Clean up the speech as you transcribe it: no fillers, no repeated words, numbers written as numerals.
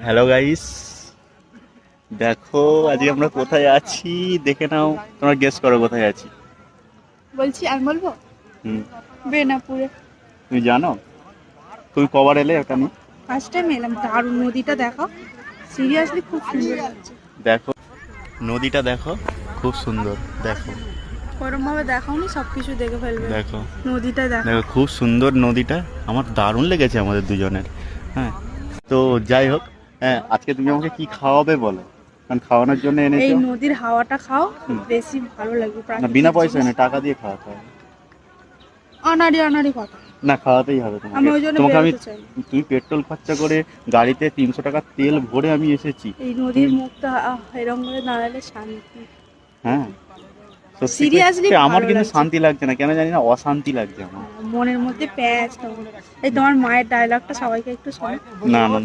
Hello guys, দেখো আজকে আমরা কোথায় আছি দেখে নাও, তোমরা গেস করো কোথায় আছি। বলছি আমি বলবো হুম, বেনাপুরে। তুমি জানো? তুমি কবার এলে ওটা নিয়ে? ফার্স্ট টাইম এলাম। দারুণ নদীটা দেখো, সিরিয়াসলি খুব সুন্দর লাগছে। দেখো নদীটা দেখো, খুব সুন্দর। দেখো ওরম ভাবে দেখাওনি, সবকিছু দেখে ফেলবে। দেখো নদীটা দেখো। দেখো, খুব সুন্দর নদীটা, আমার দারুণ লেগেছে আমাদের দুজনের। হ্যাঁ, তো যাই হোক, হ্যাঁ আজকে তুমি আমাকে কি খাওয়াবে বলো, কারণ খাওয়ানোর জন্য এই এনেছো। নদীর হাওয়াটা খাও, হুম। বেশি ভালো লাগবে। না, প্রাকৃতিক বিনা পয়সা জিনিস। এনে টাকা দিয়ে খাওয়াতে হবে। আনাড়ি আনাড়ি কথা। না, খাওয়াতেই হবে আমি তোমাকে। ওই জন্য তোমাকে আমি, বেরোতে চাই না। তুমি পেট্রোল খরচা করে গাড়িতে 300 টাকা তেল ভরে আমি এসেছি। এই তুমি, নদীর মুখটা এরম করে দাঁড়ালে শান্তি। হ্যাঁ সত্যি সিরিয়াসলি করে আমার ভালো কিন্তু লাগছে। শান্তি লাগছে না, কেন জানি না, অশান্তি লাগছে আমার। মনের মধ্যে প্যাঁচ তোমার। এই তোমার মায়ের ডায়লগটা সবাইকে একটু শোনো। না না না।